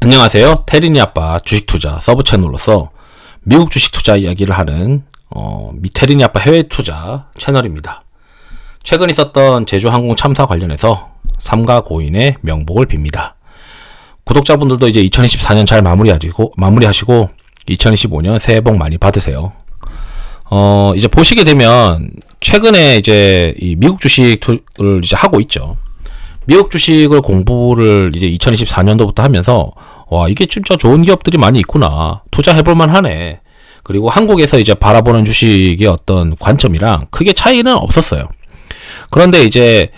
안녕하세요. 테린이 아빠 주식투자 서브 채널로서 미국 주식 투자 이야기를 하는 테린이 아빠 해외 투자 채널입니다. 최근 있었던 제주항공 참사 관련해서 삼가 고인의 명복을 빕니다. 구독자분들도 이제 2024년 잘 마무리하시고 2025년 새해 복 많이 받으세요. 이제 보시게 되면 최근에 이제 이 미국 주식을 이제 하고 있죠. 미국 주식을 공부를 이제 2024년도부터 하면서 와, 이게 진짜 좋은 기업들이 많이 있구나. 투자해볼만 하네. 그리고 한국에서 이제 바라보는 주식의 어떤 관점이랑 크게 차이는 없었어요. 그런데 이제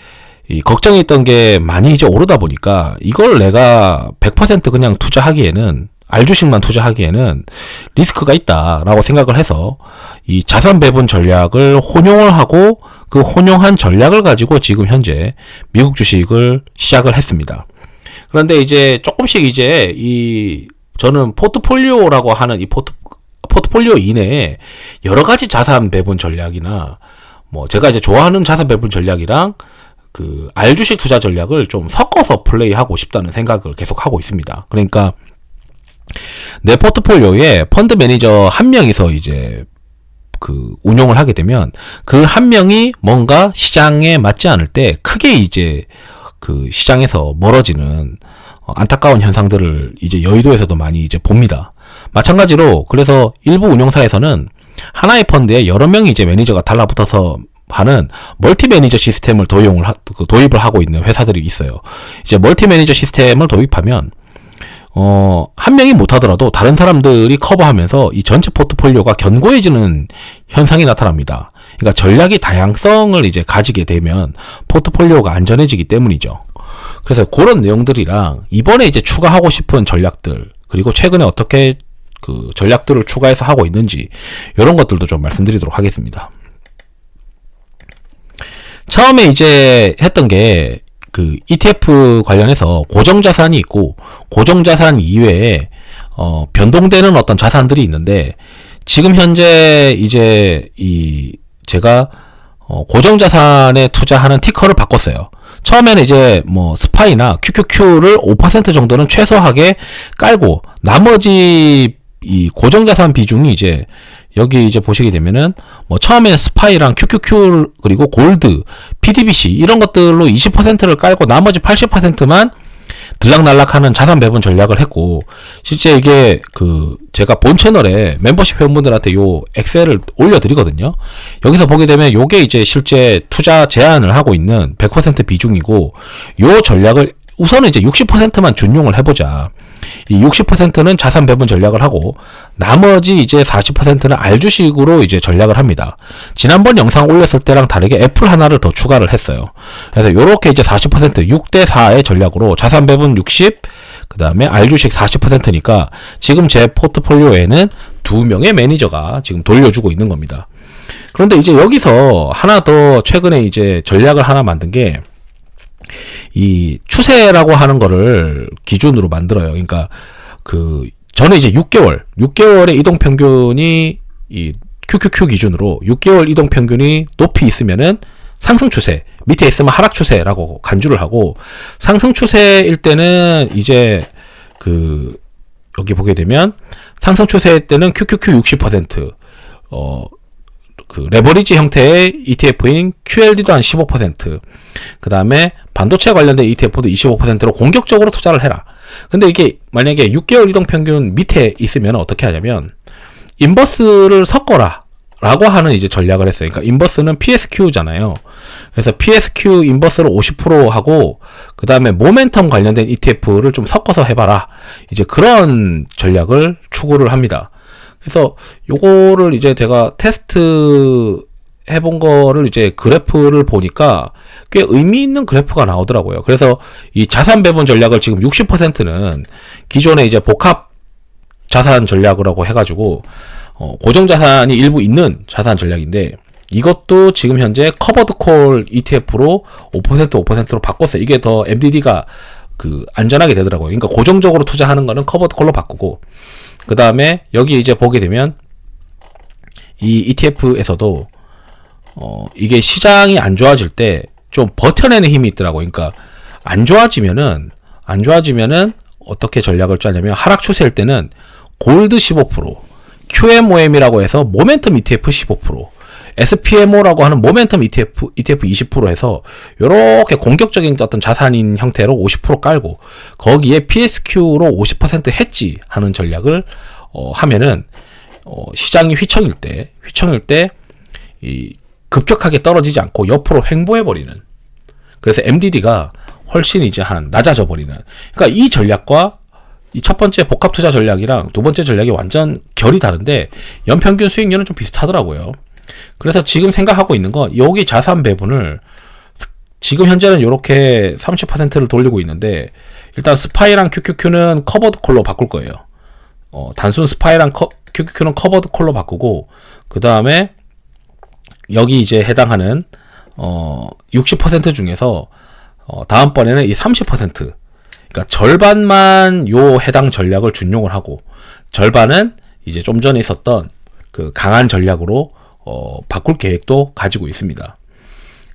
이 걱정이 있던 게 많이 이제 오르다 보니까 이걸 내가 100% 그냥 투자하기에는 알주식만 투자하기에는 리스크가 있다라고 생각을 해서 이 자산 배분 전략을 혼용을 하고 그 혼용한 전략을 가지고 지금 현재 미국 주식을 시작을 했습니다. 그런데 이제 조금씩 이제 저는 포트폴리오라고 하는 이 포트폴리오 이내에 여러 가지 자산 배분 전략이나 뭐 제가 이제 좋아하는 자산 배분 전략이랑 그 알주식 투자 전략을 좀 섞어서 플레이하고 싶다는 생각을 계속 하고 있습니다. 그러니까 내 포트폴리오에 펀드 매니저 한 명이서 이제 그 운용을 하게 되면 그 한 명이 뭔가 시장에 맞지 않을 때 크게 이제 그 시장에서 멀어지는 안타까운 현상들을 이제 여의도에서도 많이 이제 봅니다. 마찬가지로 그래서 일부 운용사에서는 하나의 펀드에 여러 명이 이제 매니저가 달라붙어서 하는 멀티 매니저 시스템을 도입을 하고 있는 회사들이 있어요. 이제 멀티 매니저 시스템을 도입하면 한 명이 못하더라도 다른 사람들이 커버하면서 이 전체 포트폴리오가 견고해지는 현상이 나타납니다. 그러니까 전략이 다양성을 이제 가지게 되면 포트폴리오가 안전해지기 때문이죠. 그래서 그런 내용들이랑 이번에 이제 추가하고 싶은 전략들, 그리고 최근에 어떻게 그 전략들을 추가해서 하고 있는지 이런 것들도 좀 말씀드리도록 하겠습니다. 처음에 이제 했던 게 그 ETF 관련해서 고정자산이 있고 고정자산 이외에 변동되는 어떤 자산들이 있는데 지금 현재 이제 제가 고정자산에 투자하는 티커를 바꿨어요. 처음에는 이제 뭐 스파이나 QQQ를 5% 정도는 최소하게 깔고 나머지 이 고정자산 비중이 이제 여기 이제 보시게 되면은 뭐 처음에는 스파이랑 QQQ 그리고 골드, PDBC 이런 것들로 20%를 깔고 나머지 80%만 들락날락하는 자산 배분 전략을 했고, 실제 이게 그 제가 본 채널에 멤버십 회원분들한테 요 엑셀을 올려드리거든요. 여기서 보게 되면 요게 이제 실제 투자 제한을 하고 있는 100% 비중이고, 요 전략을 우선은 이제 60%만 준용을 해보자. 이 60%는 자산 배분 전략을 하고 나머지 이제 40%는 알주식으로 이제 전략을 합니다. 지난번 영상 올렸을 때랑 다르게 애플 하나를 더 추가를 했어요. 그래서 요렇게 이제 40% 6대4의 전략으로 자산 배분 60, 그 다음에 알주식 40%니까 지금 제 포트폴리오에는 2명의 매니저가 지금 돌려주고 있는 겁니다. 그런데 이제 여기서 하나 더 최근에 이제 전략을 하나 만든 게 이 추세라고 하는 거를 기준으로 만들어요. 그러니까 그 전에 이제 6개월의 이동 평균이 이 QQQ 기준으로 6개월 이동 평균이 높이 있으면은 상승 추세, 밑에 있으면 하락 추세라고 간주를 하고, 상승 추세일 때는 이제 그 여기 보게 되면 상승 추세일 때는 QQQ 60%, 그 레버리지 형태의 ETF인 QLD도 한 15%, 그 다음에 반도체 관련된 ETF도 25%로 공격적으로 투자를 해라. 근데 이게 만약에 6개월 이동평균 밑에 있으면 어떻게 하냐면 인버스를 섞어라 라고 하는 이제 전략을 했어요. 그러니까 인버스는 PSQ잖아요. 그래서 PSQ 인버스를 50% 하고 그 다음에 모멘텀 관련된 ETF를 좀 섞어서 해봐라. 이제 그런 전략을 추구를 합니다. 그래서 요거를 이제 제가 테스트 해본 거를 이제 그래프를 보니까 꽤 의미 있는 그래프가 나오더라고요. 그래서 이 자산 배분 전략을 지금 60%는 기존에 이제 복합 자산 전략이라고 해가지고 고정 자산이 일부 있는 자산 전략인데, 이것도 지금 현재 커버드 콜 ETF로 5%로 바꿨어요. 이게 더 MDD가 그 안전하게 되더라고요. 그러니까 고정적으로 투자하는 거는 커버드 콜로 바꾸고, 그 다음에 여기 이제 보게 되면 이 ETF에서도 이게 시장이 안 좋아질 때 좀 버텨내는 힘이 있더라고요. 그러니까 안 좋아지면은 어떻게 전략을 짜냐면 하락 추세일 때는 골드 15%, QMOM이라고 해서 모멘텀 ETF 15%, SPMO라고 하는 모멘텀 ETF 20% 해서 요렇게 공격적인 어떤 자산인 형태로 50% 깔고 거기에 PSQ로 50% 해지 하는 전략을 하면은 시장이 휘청일 때 이 급격하게 떨어지지 않고 옆으로 횡보해 버리는, 그래서 MDD가 훨씬 이제 낮아져 버리는, 그러니까 이 전략과 이 첫 번째 복합 투자 전략이랑 두 번째 전략이 완전 결이 다른데 연평균 수익률은 좀 비슷하더라고요. 그래서 지금 생각하고 있는 건 여기 자산 배분을 지금 현재는 이렇게 30%를 돌리고 있는데, 일단 스파이랑 QQQ는 커버드 콜로 바꿀 거예요. 단순 스파이랑 QQQ는 커버드 콜로 바꾸고, 그 다음에 여기 이제 해당하는 60% 중에서 다음번에는 이 30%, 그러니까 절반만 요 해당 전략을 준용을 하고 절반은 이제 좀 전에 있었던 그 강한 전략으로 바꿀 계획도 가지고 있습니다.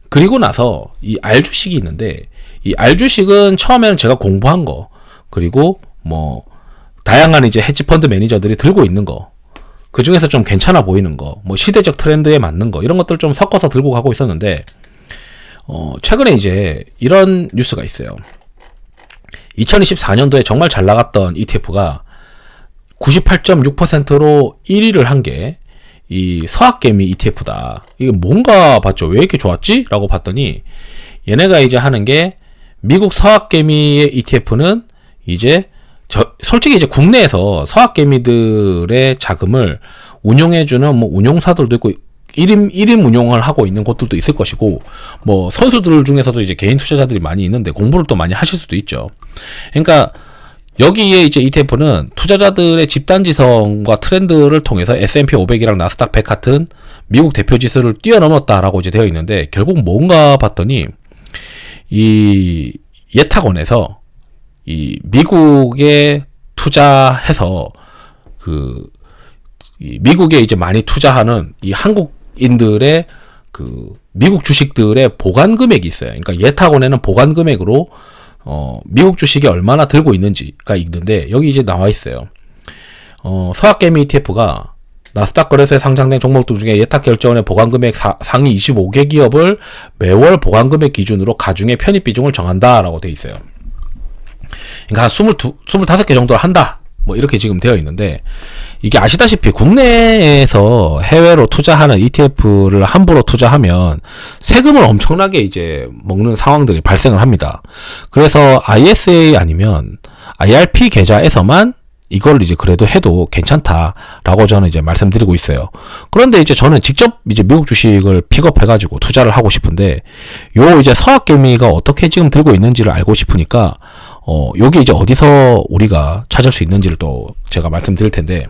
그리고 나서 이 R 주식이 있는데, 이 R 주식은 처음에는 제가 공부한 거, 그리고 뭐 다양한 이제 헤지펀드 매니저들이 들고 있는 거, 그 중에서 좀 괜찮아 보이는 거, 뭐 시대적 트렌드에 맞는 거, 이런 것들 좀 섞어서 들고 가고 있었는데, 최근에 이제 이런 뉴스가 있어요. 2024년도에 정말 잘 나갔던 ETF가 98.6%로 1위를 한 게 이 서학개미 ETF다. 이게 뭔가 봤죠. 왜 이렇게 좋았지? 라고 봤더니 얘네가 이제 하는 게, 미국 서학개미의 ETF는 이제 솔직히 이제 국내에서 서학개미들의 자금을 운용해주는 뭐 운용사들도 있고 1인 운용을 하고 있는 곳들도 있을 것이고, 뭐 선수들 중에서도 이제 개인 투자자들이 많이 있는데 공부를 또 많이 하실 수도 있죠. 그러니까 여기에 이제 ETF는 투자자들의 집단지성과 트렌드를 통해서 S&P 500이랑 나스닥 100 같은 미국 대표 지수를 뛰어넘었다라고 이제 되어 있는데, 결국 뭔가 봤더니 이 예탁원에서 이 미국에 투자해서 이 미국에 이제 많이 투자하는 이 한국인들의 그 미국 주식들의 보관 금액이 있어요. 그러니까 예탁원에는 보관 금액으로 미국 주식이 얼마나 들고 있는지가 있는데, 여기 이제 나와 있어요. 서학개미 ETF가 나스닥 거래소에 상장된 종목들 중에 예탁 결제원의 보관 금액 상위 25개 기업을 매월 보관 금액 기준으로 가중의 편입 비중을 정한다라고 되어 있어요. 그러니까 한 25개 정도를 한다, 뭐 이렇게 지금 되어 있는데, 이게 아시다시피 국내에서 해외로 투자하는 ETF를 함부로 투자하면 세금을 엄청나게 이제 먹는 상황들이 발생을 합니다. 그래서 ISA 아니면 IRP 계좌에서만 이걸 이제 그래도 해도 괜찮다라고 저는 이제 말씀드리고 있어요. 그런데 이제 저는 직접 이제 미국 주식을 픽업해가지고 투자를 하고 싶은데, 요 이제 서학개미가 어떻게 지금 들고 있는지를 알고 싶으니까 여기 이제 어디서 우리가 찾을 수 있는지를 또 제가 말씀드릴 텐데,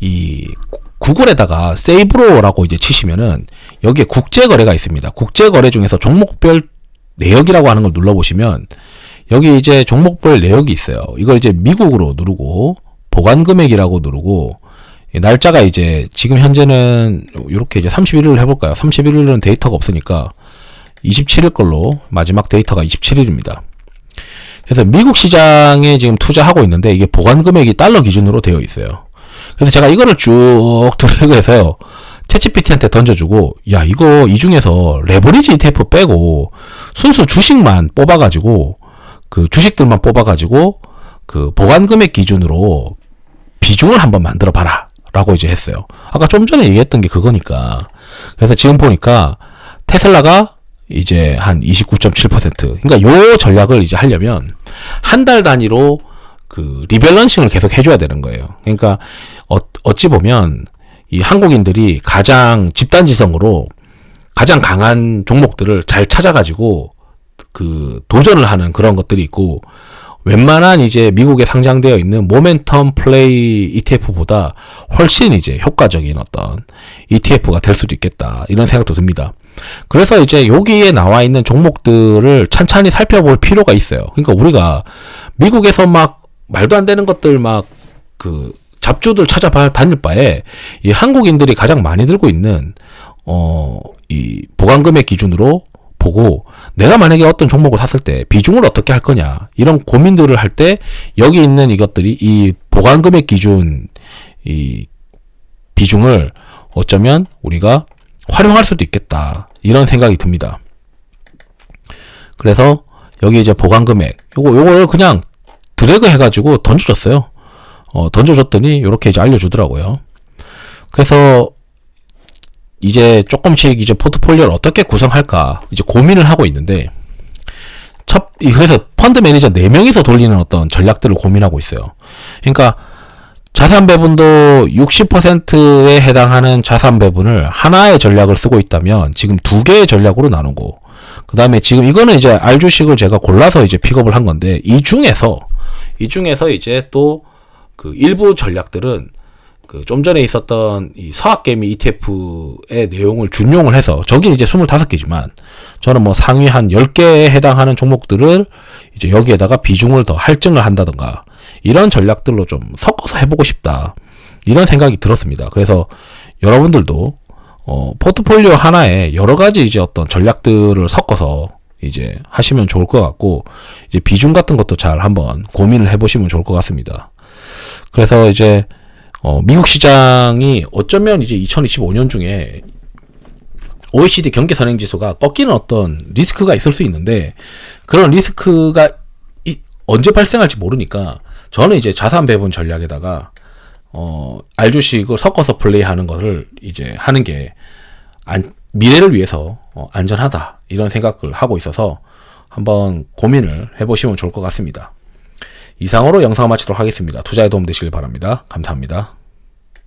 이 구글에다가 세이브로라고 이제 치시면은 여기에 국제거래가 있습니다. 국제거래 중에서 종목별 내역이라고 하는 걸 눌러보시면 여기 이제 종목별 내역이 있어요. 이걸 이제 미국으로 누르고 보관금액이라고 누르고, 날짜가 이제 지금 현재는 이렇게 이제 31일을 해볼까요? 31일은 데이터가 없으니까 27일 걸로 마지막 데이터가 27일입니다. 그래서 미국 시장에 지금 투자하고 있는데 이게 보관 금액이 달러 기준으로 되어 있어요. 그래서 제가 이거를 쭉 드래그해서요, 챗GPT한테 던져주고, 야, 이거 이 중에서 레버리지 ETF 빼고 순수 주식만 뽑아가지고, 그 주식들만 뽑아가지고 그 보관 금액 기준으로 비중을 한번 만들어 봐라 라고 이제 했어요. 아까 좀 전에 얘기했던 게 그거니까. 그래서 지금 보니까 테슬라가 이제 한 29.7%. 그러니까 요 전략을 이제 하려면 한 달 단위로 그 리밸런싱을 계속 해줘야 되는 거예요. 그러니까 어찌 보면 이 한국인들이 가장 집단지성으로 가장 강한 종목들을 잘 찾아가지고 그 도전을 하는 그런 것들이 있고, 웬만한 이제 미국에 상장되어 있는 모멘텀 플레이 ETF보다 훨씬 이제 효과적인 어떤 ETF가 될 수도 있겠다, 이런 생각도 듭니다. 그래서 이제 여기에 나와 있는 종목들을 찬찬히 살펴볼 필요가 있어요. 그러니까 우리가 미국에서 막 말도 안 되는 것들 막 그 잡주들 찾아봐 다닐 바에 이 한국인들이 가장 많이 들고 있는 이 보관금액 기준으로 보고 내가 만약에 어떤 종목을 샀을 때 비중을 어떻게 할 거냐 이런 고민들을 할 때 여기 있는 이것들이 이 보관금액 기준 이 비중을 어쩌면 우리가 활용할 수도 있겠다 이런 생각이 듭니다. 그래서 여기 이제 보관금액 요걸 그냥 드래그 해가지고 던져줬어요. 던져줬더니 이렇게 이제 알려주더라고요. 그래서 이제 조금씩 이제 포트폴리오를 어떻게 구성할까 이제 고민을 하고 있는데 그래서 펀드 매니저 4명이서 돌리는 어떤 전략들을 고민하고 있어요. 그러니까 자산 배분도 60%에 해당하는 자산 배분을 하나의 전략을 쓰고 있다면 지금 2개의 전략으로 나누고 그 다음에 지금 이거는 이제 R 주식을 제가 골라서 이제 픽업을 한 건데 이 중에서 이제 또 그 일부 전략들은 그 좀 전에 있었던 이 서학개미 ETF의 내용을 준용을 해서 저긴 이제 25개지만 저는 뭐 상위 한 10개에 해당하는 종목들을 이제 여기에다가 비중을 더 할증을 한다던가 이런 전략들로 좀 섞어서 해보고 싶다 이런 생각이 들었습니다. 그래서 여러분들도 포트폴리오 하나에 여러 가지 이제 어떤 전략들을 섞어서 이제 하시면 좋을 것 같고 이제 비중 같은 것도 잘 한번 고민을 해보시면 좋을 것 같습니다. 그래서 이제 미국 시장이 어쩌면 이제 2025년 중에 OECD 경기 선행 지수가 꺾이는 어떤 리스크가 있을 수 있는데 그런 리스크가 언제 발생할지 모르니까 저는 이제 자산 배분 전략에다가 R 주식을 섞어서 플레이하는 것을 이제 하는 게 미래를 위해서 안전하다 이런 생각을 하고 있어서 한번 고민을 해보시면 좋을 것 같습니다. 이상으로 영상을 마치도록 하겠습니다. 투자에 도움 되시길 바랍니다. 감사합니다.